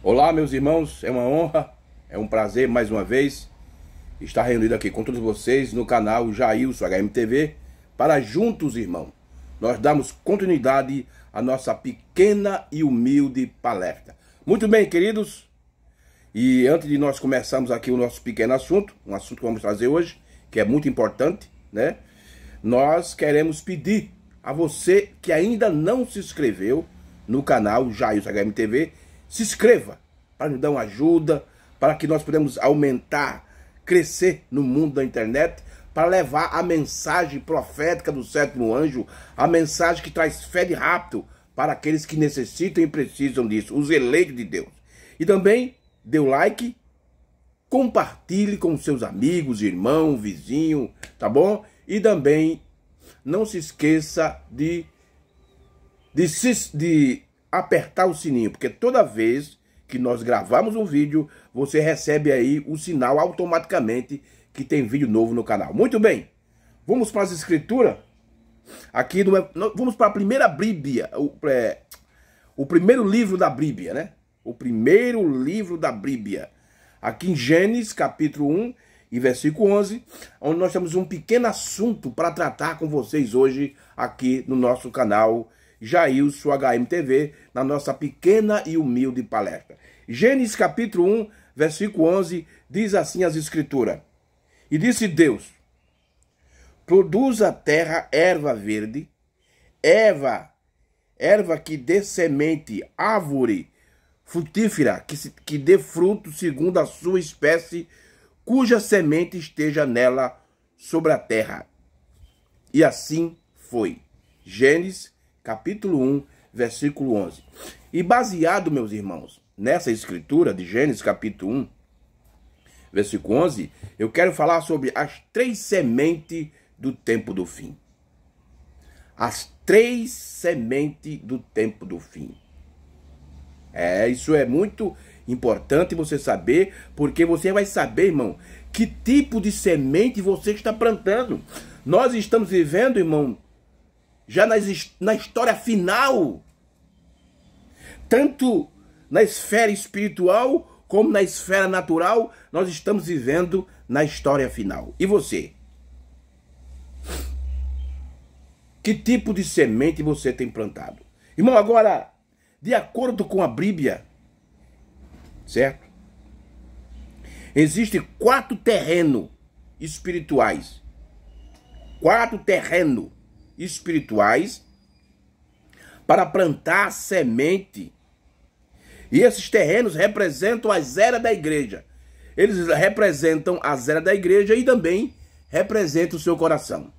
Olá, meus irmãos, é uma honra, é um prazer mais uma vez estar reunido aqui com todos vocês no canal Jailson HMTV para juntos, irmão, nós darmos continuidade à nossa pequena e humilde palestra. Muito bem, queridos, e antes de nós começarmos aqui o nosso pequeno assunto, um assunto que vamos trazer hoje, que é muito importante, né? Nós queremos pedir a você que ainda não se inscreveu no canal Jailson HMTV, se inscreva para nos dar uma ajuda, para que nós podemos aumentar, crescer no mundo da internet, para levar a mensagem profética do sétimo anjo, a mensagem que traz fé de rápido para aqueles que necessitam e precisam disso, os eleitos de Deus. E também dê o like, compartilhe com seus amigos, irmão, vizinho, tá bom? E também não se esqueça de apertar o sininho, porque toda vez que nós gravamos um vídeo, você recebe aí o sinal automaticamente que tem vídeo novo no canal. Muito bem, vamos para as escrituras. Aqui vamos para a primeira Bíblia, o primeiro livro da Bíblia, né? O primeiro livro da Bíblia. Aqui em Gênesis, capítulo 1 e versículo 11, onde nós temos um pequeno assunto para tratar com vocês hoje aqui no nosso canal Jailson HMTV, na nossa pequena e humilde palestra. Gênesis capítulo 1, versículo 11, diz assim as escrituras: E disse Deus: Produz a terra erva verde, erva que dê semente, árvore frutífera, que dê fruto segundo a sua espécie, cuja semente esteja nela sobre a terra. E assim foi. Gênesis capítulo 1, versículo 11. E baseado, meus irmãos, nessa escritura de Gênesis capítulo 1, versículo 11, eu quero falar sobre as 3 sementes do tempo do fim. As 3 sementes do tempo do fim. Isso é muito importante você saber, porque você vai saber, irmão, que tipo de semente você está plantando. Nós estamos vivendo, irmão, já na história final, tanto na esfera espiritual como na esfera natural, nós estamos vivendo na história final. E você? Que tipo de semente você tem plantado? Irmão, agora, de acordo com a Bíblia, certo? Existem 4 terrenos espirituais. 4 terrenos espirituais para plantar semente. E esses terrenos representam as eras da igreja. Eles representam as eras da igreja e também representam o seu coração.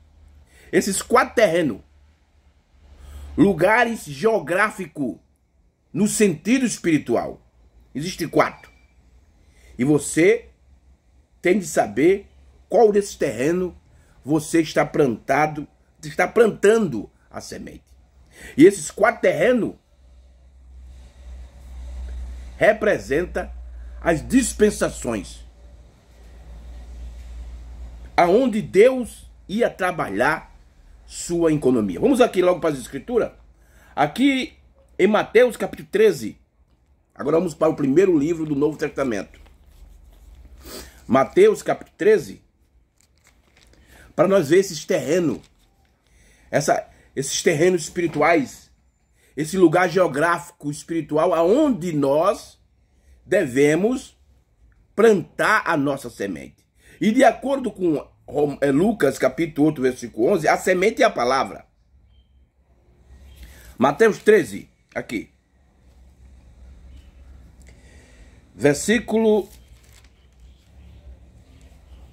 Esses 4 terrenos, lugares geográficos no sentido espiritual, existem 4. E você tem de saber qual desses terrenos você está plantando a semente. E esses 4 terrenos representam as dispensações, aonde Deus ia trabalhar sua economia. Vamos aqui logo para as escrituras. Aqui em Mateus capítulo 13. Agora vamos para o primeiro livro do Novo Testamento. Mateus capítulo 13. Para nós ver esses terrenos. Esses terrenos espirituais, esse lugar geográfico espiritual aonde nós devemos plantar a nossa semente. E de acordo com Lucas capítulo 8, versículo 11, a semente é a palavra. Mateus 13, aqui. Versículo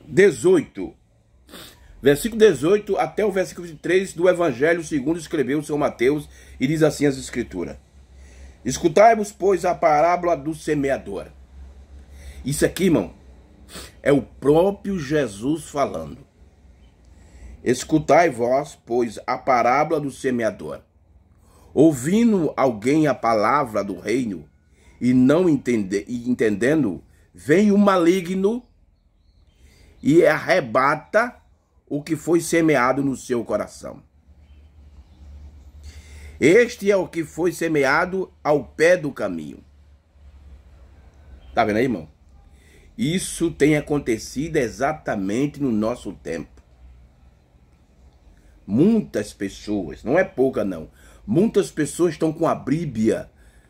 18. Versículo 18 até o versículo 23 do Evangelho segundo escreveu São Mateus, e diz assim as escrituras: Escutai-vos, pois, a parábola do semeador. Isso aqui, irmão, é o próprio Jesus falando. Escutai vós, pois, a parábola do semeador. Ouvindo alguém a palavra do reino, e não entendendo, vem o maligno e arrebata o que foi semeado no seu coração. Este é o que foi semeado ao pé do caminho. Tá vendo aí, irmão? Isso tem acontecido exatamente no nosso tempo. Muitas pessoas, não é pouca não, muitas pessoas estão com a Bíblia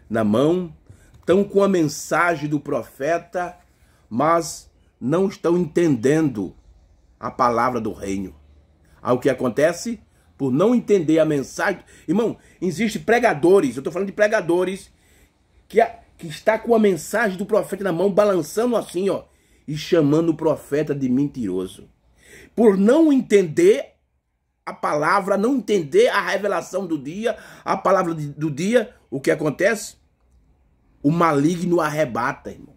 na mão, estão com a mensagem do profeta, mas não estão entendendo a palavra do reino. Aí o que acontece? Por não entender a mensagem... Irmão, existem pregadores, eu estou falando de pregadores, que está com a mensagem do profeta na mão, balançando assim, ó, e chamando o profeta de mentiroso. Por não entender a palavra, não entender a revelação do dia, a palavra do dia, o que acontece? O maligno arrebata, irmão.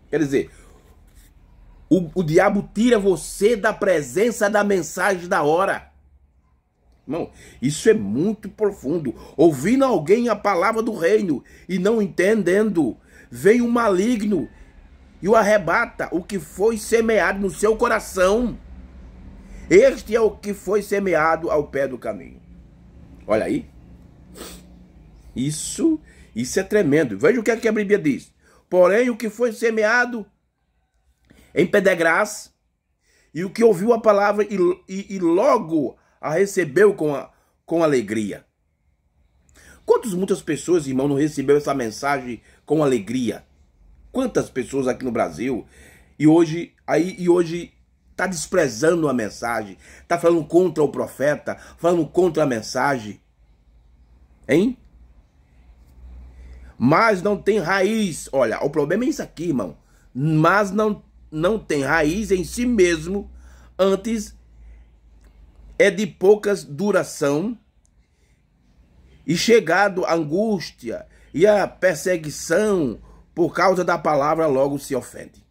Quer dizer, o diabo tira você da presença da mensagem da hora. Irmão, isso é muito profundo. Ouvindo alguém a palavra do reino e não entendendo, vem o maligno e o arrebata o que foi semeado no seu coração. Este é o que foi semeado ao pé do caminho. Olha aí. Isso é tremendo. Veja o que a Bíblia diz. Porém, o que foi semeado em pedregais, e o que ouviu a palavra e logo a recebeu com alegria. Muitas pessoas, irmão, não receberam essa mensagem com alegria? Quantas pessoas aqui no Brasil e hoje está desprezando a mensagem, está falando contra o profeta, falando contra a mensagem, hein? Mas não tem raiz. Olha, o problema é isso aqui, irmão. Mas não tem raiz em si mesmo, antes é de poucas duração, e chegado a angústia e a perseguição por causa da palavra, logo se ofende.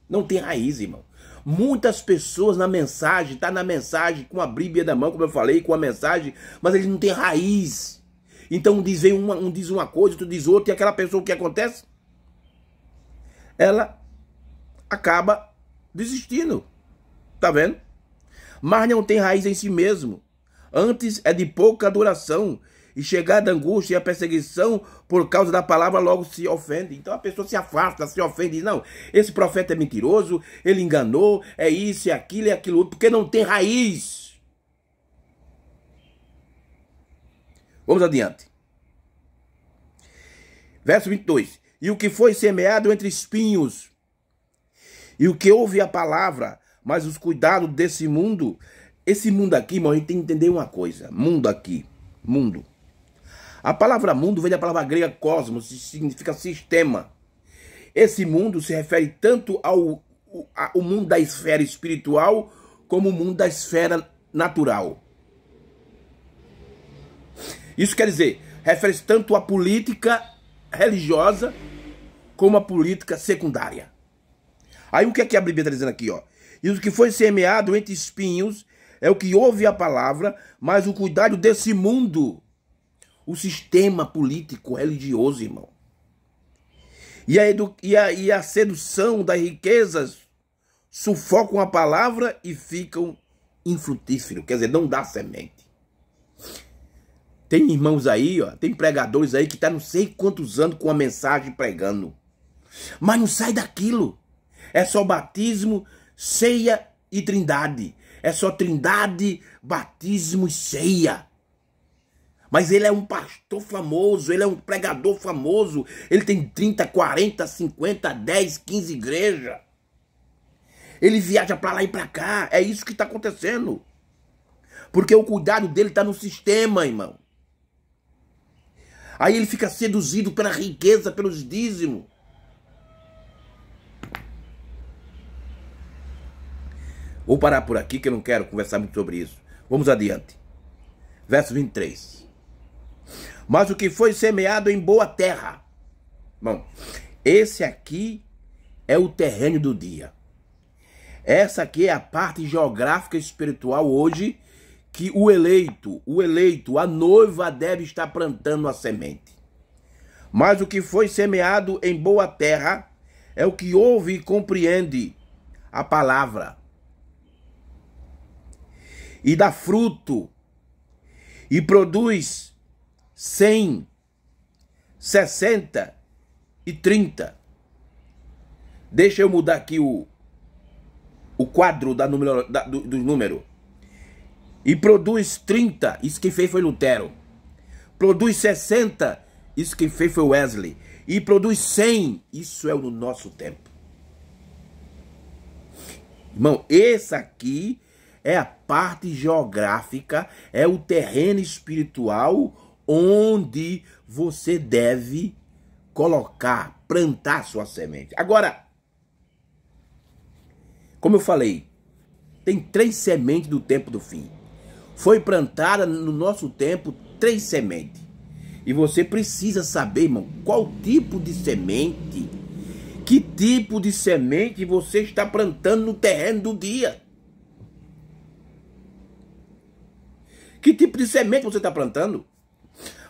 Não tem raiz, irmão. Muitas pessoas na mensagem, tá na mensagem com a Bíblia da mão, como eu falei, com a mensagem, mas eles não têm raiz. Então um diz uma coisa, outro diz outra, e aquela pessoa, o que acontece? Ela acaba desistindo. Tá vendo? Mas não tem raiz em si mesmo. Antes é de pouca duração, e chegada a angústia e a perseguição por causa da palavra, logo se ofende. Então a pessoa se afasta, se ofende, diz, não, esse profeta é mentiroso, ele enganou, é isso, é aquilo outro, porque não tem raiz. Vamos adiante. Verso 22. E o que foi semeado entre espinhos, e o que ouve a palavra, mas os cuidados desse mundo, esse mundo aqui, irmão, a gente tem que entender uma coisa. Mundo aqui, mundo. A palavra mundo vem da palavra grega cosmos, que significa sistema. Esse mundo se refere tanto ao mundo da esfera espiritual, como o mundo da esfera natural. Isso quer dizer, refere-se tanto à política religiosa, como à política secundária. Aí o que é que a Bíblia está dizendo aqui, ó? E o que foi semeado entre espinhos é o que ouve a palavra, mas o cuidado desse mundo, o sistema político religioso, irmão. E a sedução das riquezas sufocam a palavra e ficam infrutíferos. Quer dizer, não dá semente. Tem irmãos aí, ó, tem pregadores aí que tá não sei quantos anos com a mensagem pregando, mas não sai daquilo. É só batismo, ceia e trindade. É só trindade, batismo e ceia. Mas ele é um pastor famoso, ele é um pregador famoso. Ele tem 30, 40, 50, 10, 15 igrejas. Ele viaja para lá e para cá. É isso que está acontecendo. Porque o cuidado dele está no sistema, irmão. Aí ele fica seduzido pela riqueza, pelos dízimos. Vou parar por aqui que eu não quero conversar muito sobre isso. Vamos adiante. Verso 23. Mas o que foi semeado em boa terra. Bom, esse aqui é o terreno do dia. Essa aqui é a parte geográfica e espiritual hoje que o eleito, a noiva deve estar plantando a semente. Mas o que foi semeado em boa terra é o que ouve e compreende a palavra. E dá fruto, e produz 100, 60 e 30. Deixa eu mudar aqui o quadro do número. E produz 30, isso quem fez foi Lutero. Produz 60, isso quem fez foi Wesley. E produz 100, isso é no nosso tempo. Irmão, esse aqui é a parte geográfica, é o terreno espiritual onde você deve colocar, plantar sua semente. Agora, como eu falei, tem 3 sementes do tempo do fim. Foi plantada no nosso tempo 3 sementes. E você precisa saber, irmão, qual tipo de semente, que tipo de semente você está plantando no terreno do dia. Que tipo de semente você está plantando?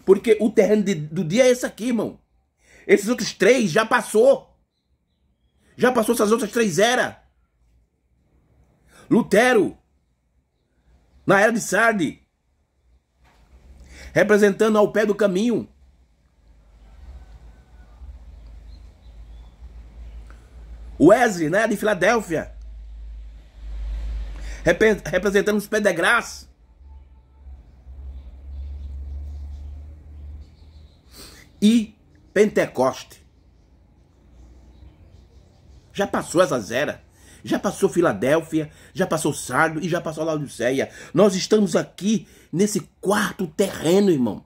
Porque o terreno do dia é esse aqui, irmão. Esses outros 3 já passou. Já passou essas outras 3 eras. Lutero, na era de Sardes, representando ao pé do caminho. Wesley, na era de Filadélfia, representando os pés de graça. E Pentecoste. Já passou essas eras. Já passou Filadélfia, já passou Sardo e já passou Laodiceia. Nós estamos aqui nesse quarto terreno, irmão.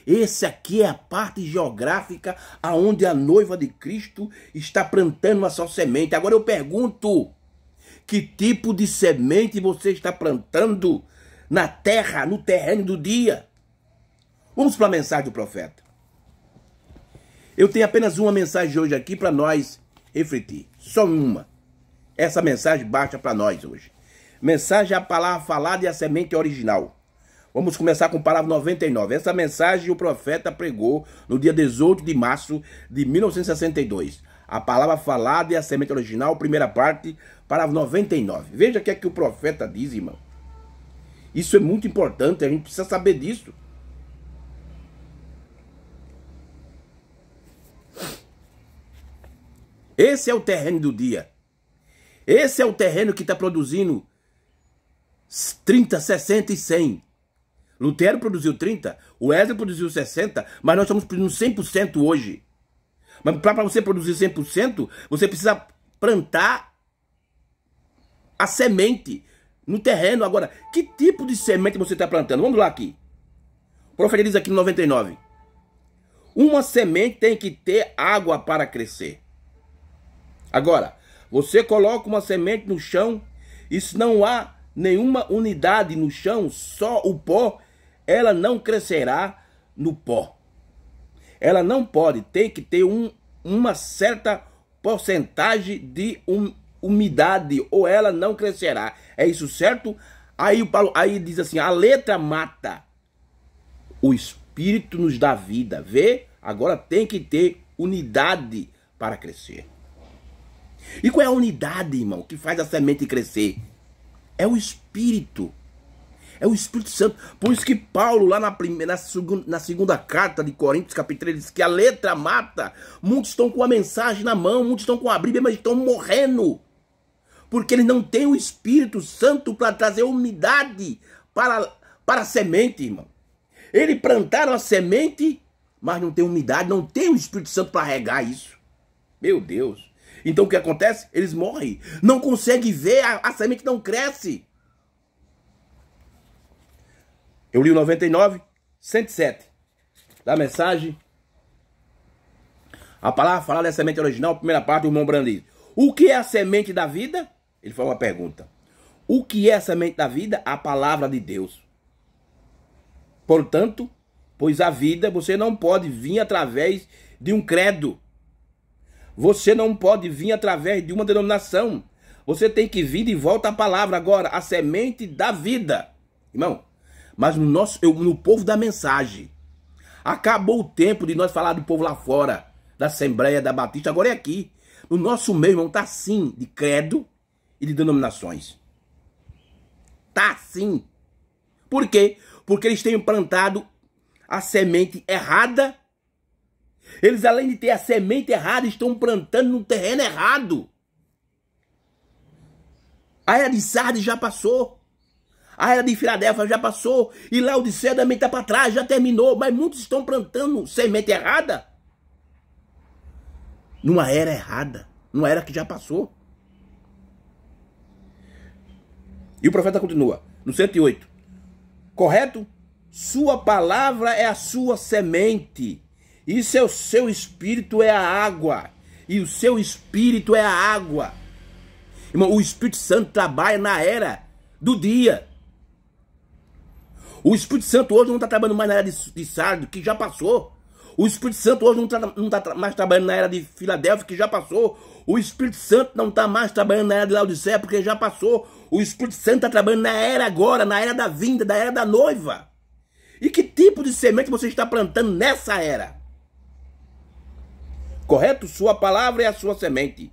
Esse aqui é a parte geográfica aonde a noiva de Cristo está plantando a sua semente. Agora eu pergunto, que tipo de semente você está plantando na terra, no terreno do dia? Vamos para a mensagem do profeta. Eu tenho apenas uma mensagem hoje aqui para nós refletir. Só uma. Essa mensagem baixa para nós hoje. Mensagem é a palavra falada e a semente original. Vamos começar com a palavra 99. Essa mensagem o profeta pregou no dia 18 de março de 1962. A palavra falada e a semente original, primeira parte, palavra 99. Veja o que é que o profeta diz, irmão. Isso é muito importante, a gente precisa saber disso. Esse é o terreno do dia. Esse é o terreno que está produzindo 30, 60 e 100. Lutero produziu 30, o Wesley produziu 60, mas nós estamos produzindo 100% hoje. Mas para você produzir 100%, você precisa plantar a semente no terreno. Agora, que tipo de semente você está plantando? Vamos lá aqui. O profeta diz aqui no 99. Uma semente tem que ter água para crescer. Agora, você coloca uma semente no chão e se não há nenhuma unidade no chão, só o pó, ela não crescerá no pó. Ela não pode, tem que ter uma certa porcentagem de umidade ou ela não crescerá. É isso certo? Aí diz assim, a letra mata, o Espírito nos dá vida. Vê? Agora tem que ter unidade para crescer. E qual é a unidade, irmão, que faz a semente crescer? É o Espírito. É o Espírito Santo. Por isso que Paulo, lá na segunda carta de Coríntios, capítulo 3, diz que a letra mata. Muitos estão com a mensagem na mão, muitos estão com a Bíblia, mas estão morrendo. Porque eles não têm o Espírito Santo para trazer unidade para a semente, irmão. Eles plantaram a semente, mas não tem umidade, não tem o Espírito Santo para regar isso. Meu Deus. Então o que acontece? Eles morrem. Não conseguem ver, a semente não cresce. Eu li o 99, 107. Da mensagem. A palavra falada é a semente original, primeira parte, o irmão Brando diz. O que é a semente da vida? Ele faz uma pergunta. O que é a semente da vida? A palavra de Deus. Portanto, pois a vida você não pode vir através de um credo. Você não pode vir através de uma denominação. Você tem que vir de volta à palavra agora, a semente da vida. Irmão, mas no povo da mensagem. Acabou o tempo de nós falar do povo lá fora, da Assembleia, da Batista, agora é aqui. No nosso meio, irmão, tá assim, de credo e de denominações. Tá assim. Por quê? Porque eles têm plantado a semente errada. Eles, além de ter a semente errada, estão plantando no terreno errado. A era de Sardes já passou. A era de Filadélfia já passou. E Laodiceia também está para trás, já terminou. Mas muitos estão plantando semente errada. Numa era errada. Numa era que já passou. E o profeta continua, no 108. Correto? Sua palavra é a sua semente. E seu espírito é a água. E o seu espírito é a água. Irmão, o Espírito Santo trabalha na era do dia. O Espírito Santo hoje não está trabalhando mais na era de Sardes, que já passou. O Espírito Santo hoje não está mais trabalhando na era de Filadélfia, que já passou. O Espírito Santo não está mais trabalhando na era de Laodiceia, porque já passou. O Espírito Santo está trabalhando na era agora, na era da vinda, da era da noiva. E que tipo de semente você está plantando nessa era? Correto? Sua palavra é a sua semente.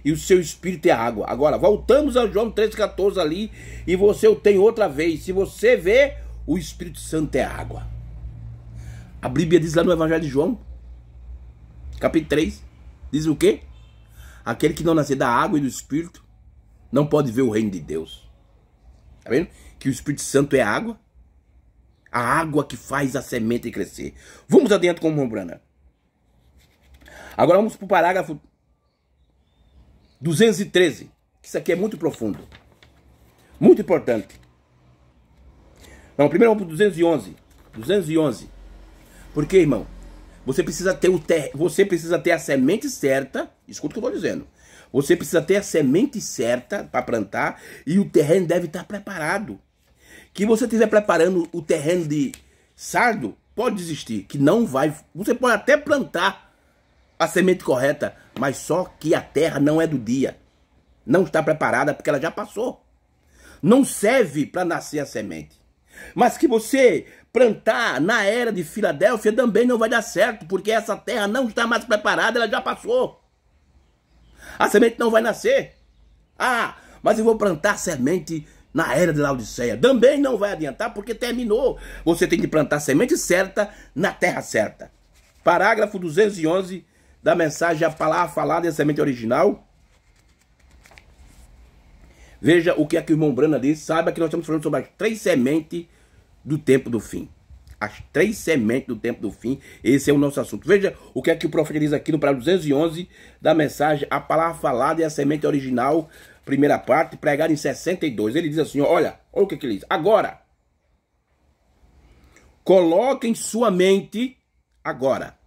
E o seu espírito é a água. Agora, voltamos a João 3,14 ali. E você o tem outra vez. Se você vê, o Espírito Santo é a água. A Bíblia diz lá no Evangelho de João, capítulo 3, diz o quê? Aquele que não nascer da água e do Espírito não pode ver o reino de Deus. Tá vendo? Que o Espírito Santo é a água. A água que faz a semente crescer. Vamos adiante com o irmão Branham. Agora vamos para o parágrafo 213. Isso aqui é muito profundo. Muito importante. Não, primeiro vamos para o 211. 211. Porque, irmão, você precisa ter a semente certa. Escuta o que eu estou dizendo. Você precisa ter a semente certa para plantar e o terreno deve estar preparado. Que você estiver preparando o terreno de sardo, pode desistir. Que não vai. Você pode até plantar a semente correta, mas só que a terra não é do dia. Não está preparada porque ela já passou. Não serve para nascer a semente. Mas que você plantar na era de Filadélfia também não vai dar certo, porque essa terra não está mais preparada, ela já passou. A semente não vai nascer. Ah, mas eu vou plantar semente na era de Laodiceia. Também não vai adiantar, porque terminou. Você tem que plantar a semente certa na terra certa. Parágrafo 211 da mensagem, a palavra falada e a semente original. Veja o que é que o irmão Branham diz. Saiba que nós estamos falando sobre as 3 sementes do tempo do fim. As 3 sementes do tempo do fim. Esse é o nosso assunto. Veja o que é que o profeta diz aqui no parágrafo 211 da mensagem, a palavra falada e a semente original, primeira parte, pregada em 62. Ele diz assim, olha o que ele diz. Agora, coloque em sua mente, agora,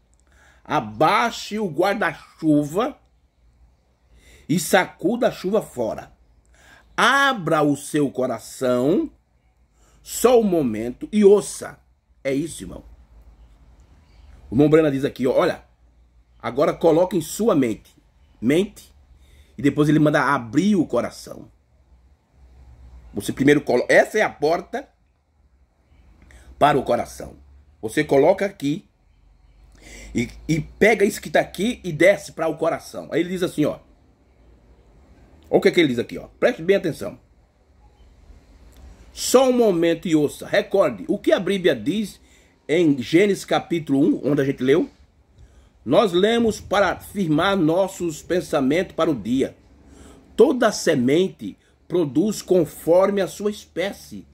abaixe o guarda-chuva e sacuda a chuva fora. Abra o seu coração, só um momento, e ouça. É isso, irmão. O irmão Branham diz aqui, olha, agora coloque em sua mente, e depois ele manda abrir o coração. Você primeiro coloca, essa é a porta para o coração. Você coloca aqui, e pega isso que está aqui e desce para o coração. Aí ele diz assim, ó. Olha o que ele diz aqui, ó. Preste bem atenção. Só um momento e ouça. Recorde, o que a Bíblia diz em Gênesis capítulo 1, onde a gente leu? Nós lemos para firmar nossos pensamentos para o dia. Toda semente produz conforme a sua espécie.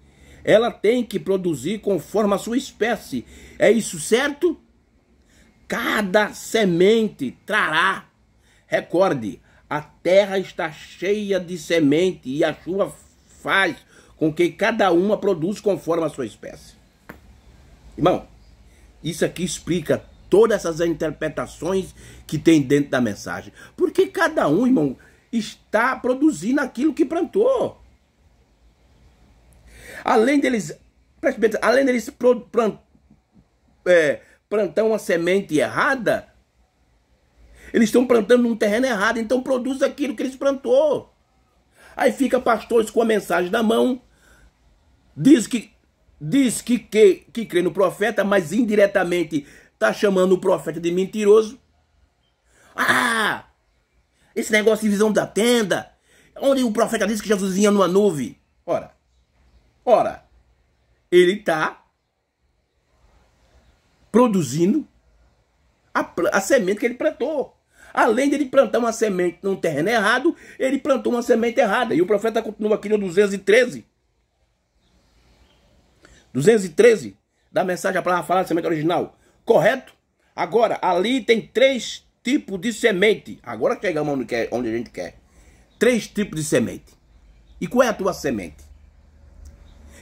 Ela tem que produzir conforme a sua espécie. É isso certo? Cada semente trará. Recorde, a terra está cheia de semente e a chuva faz com que cada uma produza conforme a sua espécie. Irmão, isso aqui explica todas essas interpretações que tem dentro da mensagem. Porque cada um, irmão, está produzindo aquilo que plantou. Além deles plantar uma semente errada, eles estão plantando num terreno errado, então produz aquilo que eles plantou. Aí fica pastores com a mensagem na mão, diz que crê no profeta, mas indiretamente está chamando o profeta de mentiroso. Ah, esse negócio de visão da tenda, onde o profeta disse que Jesus vinha numa nuvem. Ora, ele está produzindo a semente que ele plantou. Além de ele plantar uma semente num terreno errado, ele plantou uma semente errada. E o profeta continua aqui no 213. 213 da mensagem, a palavra fala da semente original. Correto? Agora, ali tem 3 tipos de semente. Agora chegamos onde a gente quer. 3 tipos de semente. E qual é a tua semente?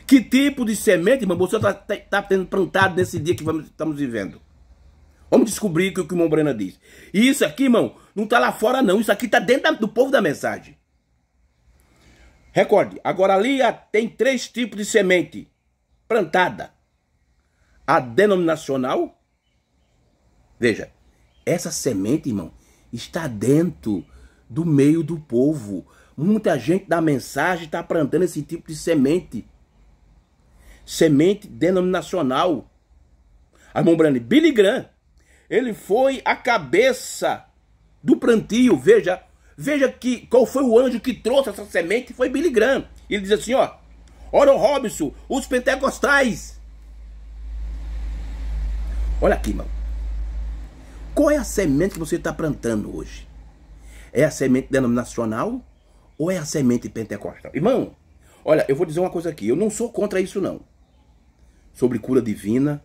Que tipo de semente, irmão, você está tendo plantado nesse dia que estamos vivendo? Vamos descobrir o que o irmão Brena diz. E isso aqui, irmão, não está lá fora não. Isso aqui está dentro do povo da mensagem. Recorde, agora ali tem 3 tipos de semente plantada. A denominacional. Veja, essa semente, irmão, está dentro do meio do povo. Muita gente da mensagem está plantando esse tipo de semente. Semente denominacional. Irmão Breno, Billy Graham, ele foi a cabeça do plantio. Veja qual foi o anjo que trouxe essa semente, foi Billy Graham. Ele diz assim, ó, Oral Robertson, os pentecostais. Olha aqui, irmão. Qual é a semente que você está plantando hoje? É a semente denominacional ou é a semente pentecostal? Irmão, olha, eu vou dizer uma coisa aqui. Eu não sou contra isso, não. Sobre cura divina,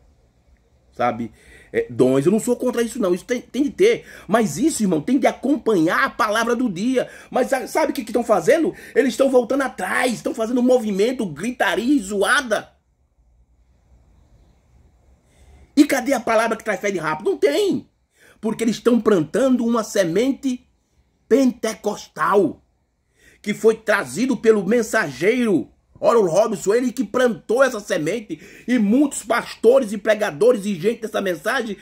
sabe? Dons, eu não sou contra isso, não. Isso tem de ter. Mas isso, irmão, tem de acompanhar a palavra do dia. Mas sabe o que estão fazendo? Eles estão voltando atrás. Estão fazendo um movimento, gritaria e zoada. E cadê a palavra que traz fé de rápido? Não tem. Porque eles estão plantando uma semente pentecostal. Que foi trazido pelo mensageiro Oral Robertson, ele que plantou essa semente. E muitos pastores e pregadores e gente dessa mensagem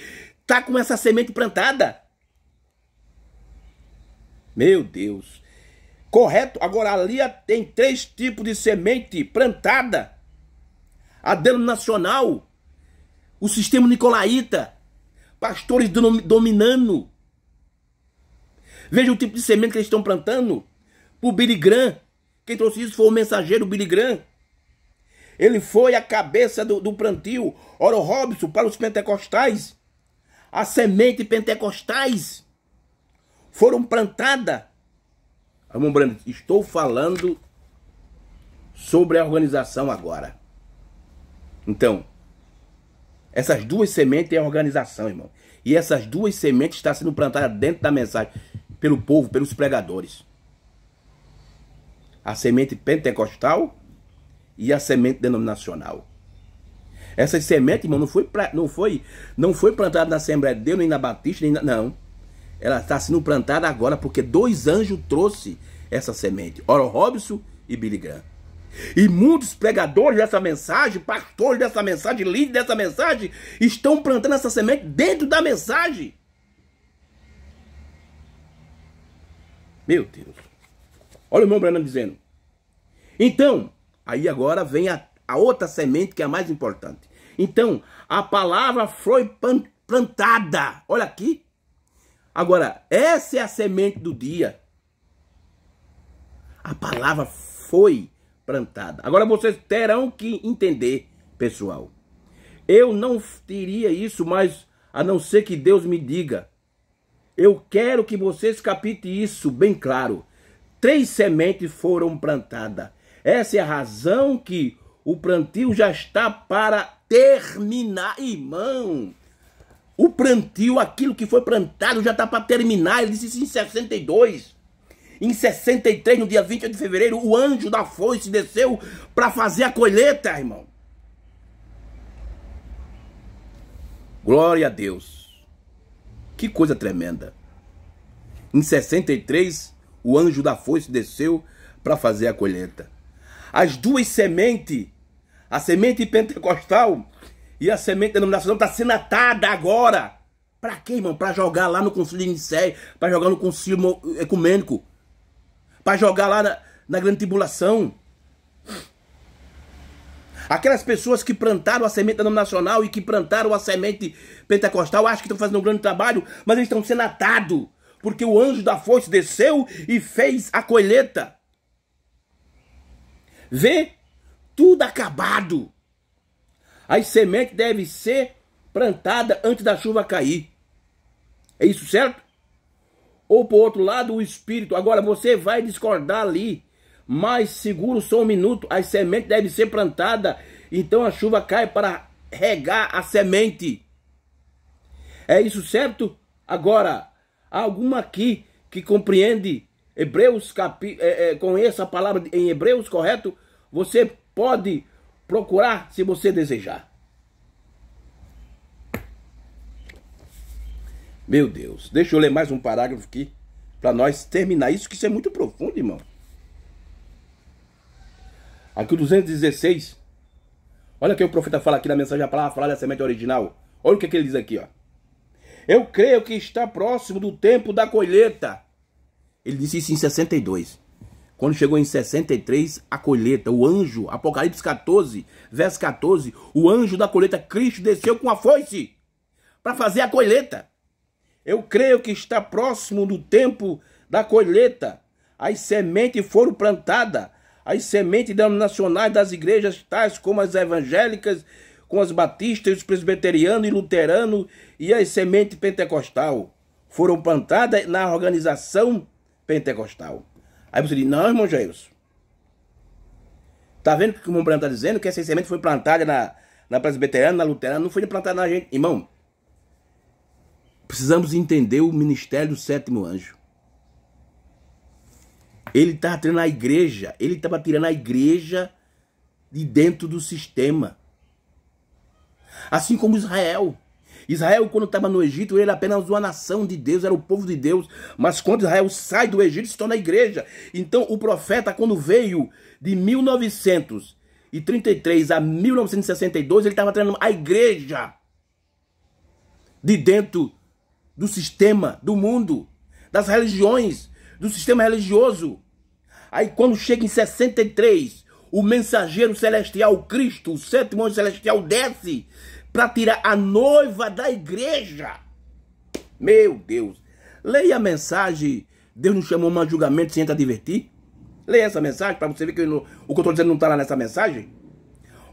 tá com essa semente plantada. Meu Deus. Correto? Agora ali tem 3 tipos de semente plantada. A denominacional, o sistema nicolaíta, pastores dominando. Veja o tipo de semente que eles estão plantando. Por Billy Graham. Quem trouxe isso foi o mensageiro Billy Graham. Ele foi a cabeça do plantio. Oral Robertson para os pentecostais. As sementes pentecostais foram plantadas. Irmão Breno, estou falando sobre a organização agora. Então, essas 2 sementes é a organização, irmão. E essas 2 sementes estão sendo plantadas dentro da mensagem pelo povo, pelos pregadores. A semente pentecostal e a semente denominacional. Essa semente, irmão, não foi plantada na Assembleia de Deus, nem na Batista, não. Ela está sendo plantada agora porque 2 anjos trouxe essa semente. Oral Robertson e Billy Graham. E muitos pregadores dessa mensagem, pastores dessa mensagem, líderes dessa mensagem, estão plantando essa semente dentro da mensagem. Meu Deus. Olha o irmão Breno dizendo. Então, aí agora vem a outra semente que é a mais importante. Então, a palavra foi plantada. Olha aqui. Agora, essa é a semente do dia. A palavra foi plantada. Agora vocês terão que entender, pessoal. Eu não diria isso, mas a não ser que Deus me diga. Eu quero que vocês capitem isso bem claro. 3 sementes foram plantadas. Essa é a razão que o plantio já está para terminar. Irmão, o plantio, aquilo que foi plantado já está para terminar. Ele disse isso em 62. Em 63, no dia 28 de fevereiro, o anjo da foice desceu para fazer a colheita, irmão. Glória a Deus. Que coisa tremenda. Em 63, o anjo da foice desceu para fazer a colheita. As 2 sementes, a semente pentecostal e a semente denominacional, está sendo atada agora. Para quê, irmão? Para jogar lá no concílio de Nicéia, para jogar no concílio ecumênico, para jogar lá na grande tribulação. Aquelas pessoas que plantaram a semente denominacional e que plantaram a semente pentecostal, acham que estão fazendo um grande trabalho, mas eles estão sendo atados, porque o anjo da foice desceu e fez a colheita. Vê? Tudo acabado. As sementes devem ser plantadas antes da chuva cair. É isso, certo? ou por outro lado o espírito. Agora você vai discordar ali, mas seguro só um minuto, a semente deve ser plantada, então a chuva cai para regar a semente. É isso certo? Agora, há alguma aqui que compreende Hebreus, conheça a palavra em Hebreus, correto? Você pode procurar se você desejar. Meu Deus, deixa eu ler mais um parágrafo aqui, para nós terminar isso, que isso é muito profundo, irmão. Aqui o 216, olha o que o profeta fala aqui na mensagem, a palavra falar da semente original. Olha o que ele diz aqui, ó. Eu creio que está próximo do tempo da colheita. Ele disse isso em 62. Quando chegou em 63, a colheita, o anjo, Apocalipse 14, verso 14, o anjo da colheita, Cristo, desceu com a foice para fazer a colheita. Eu creio que está próximo do tempo da colheita. As sementes foram plantadas. As sementes denominacionais das igrejas, tais como as evangélicas, com as batistas, os presbiterianos e luteranos, e as sementes pentecostal, foram plantadas na organização pentecostal. Aí você diz, não, irmão Jairus, tá vendo o que o irmão Branco está dizendo? Que essa semente foi plantada na presbiteriana, na luterana, não foi plantada na gente. Irmão, precisamos entender o ministério do sétimo anjo. Ele estava tirando a igreja, ele estava tirando a igreja de dentro do sistema. Assim como Israel. Israel, quando estava no Egito, ele era apenas uma nação de Deus, era o povo de Deus. Mas quando Israel sai do Egito, se torna a igreja. Então o profeta, quando veio de 1933 a 1962, ele estava treinando a igreja de dentro do sistema, do mundo, das religiões, do sistema religioso. Aí quando chega em 63, o mensageiro celestial, Cristo, o sétimo anjo celestial, desce para tirar a noiva da igreja. Meu Deus. Leia a mensagem. Deus nos chamou a julgamento sem te advertir. Leia essa mensagem para você ver que o que eu estou dizendo não está lá nessa mensagem.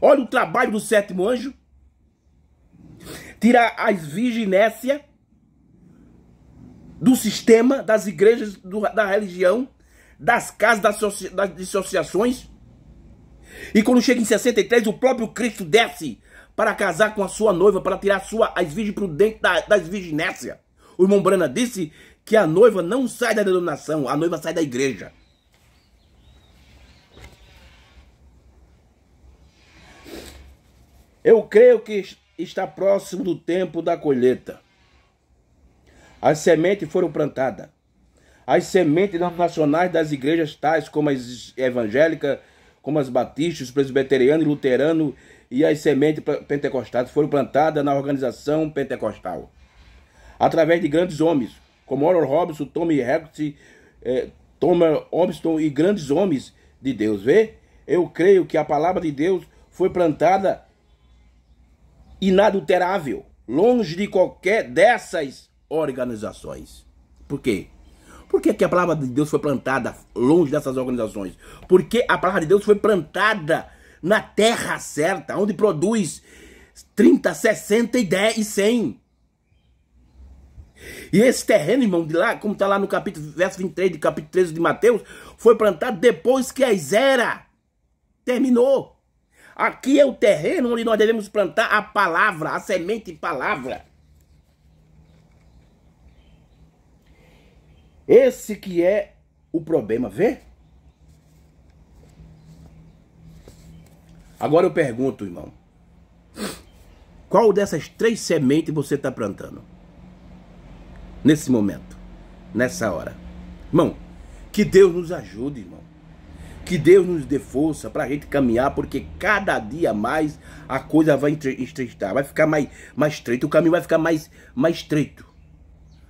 Olha o trabalho do sétimo anjo. Tirar as virginécias do sistema, das igrejas, da religião, das casas, das associações. E quando chega em 63, o próprio Cristo desce para casar com a sua noiva, para tirar as virgens para dentro das virginécias. O irmão Brana disse que a noiva não sai da denominação, a noiva sai da igreja. Eu creio que está próximo do tempo da colheita. As sementes foram plantadas. As sementes nacionais das igrejas tais como as evangélicas, como as batistas, presbiterianos e luteranos, e as sementes pentecostais foram plantadas na organização pentecostal. Através de grandes homens, como Oral Robertson, Tommy Heggs, Thomas Robinson e grandes homens de Deus. Vê? Eu creio que a palavra de Deus foi plantada inadulterável, longe de qualquer dessas organizações. Por quê? Por que a palavra de Deus foi plantada longe dessas organizações? Porque a palavra de Deus foi plantada na terra certa, onde produz 30, 60, 10 e 100. E esse terreno, irmão, de lá, como está lá no capítulo, verso 23, de capítulo 13 de Mateus, foi plantado depois que a era terminou. Aqui é o terreno onde nós devemos plantar a palavra, a semente palavra. Esse que é o problema, vê? Agora eu pergunto, irmão, qual dessas 3 sementes você está plantando? Nesse momento, nessa hora. Irmão, que Deus nos ajude, irmão. Que Deus nos dê força para a gente caminhar, porque cada dia mais a coisa vai estreitar, vai ficar mais estreito, o caminho vai ficar mais estreito.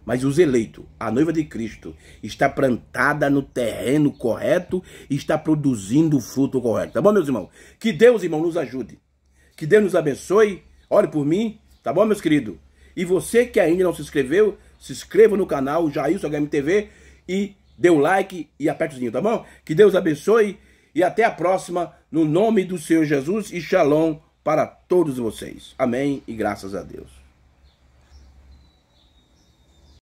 Mas os eleitos, a noiva de Cristo, está plantada no terreno correto e está produzindo o fruto correto. Tá bom, meus irmãos? Que Deus, irmão, nos ajude. Que Deus nos abençoe. Ore por mim. Tá bom, meus queridos? E você que ainda não se inscreveu, se inscreva no canal Jailson HMTV e dê o like e aperte o sininho, tá bom? Que Deus abençoe e até a próxima, no nome do Senhor Jesus, e shalom para todos vocês. Amém e graças a Deus.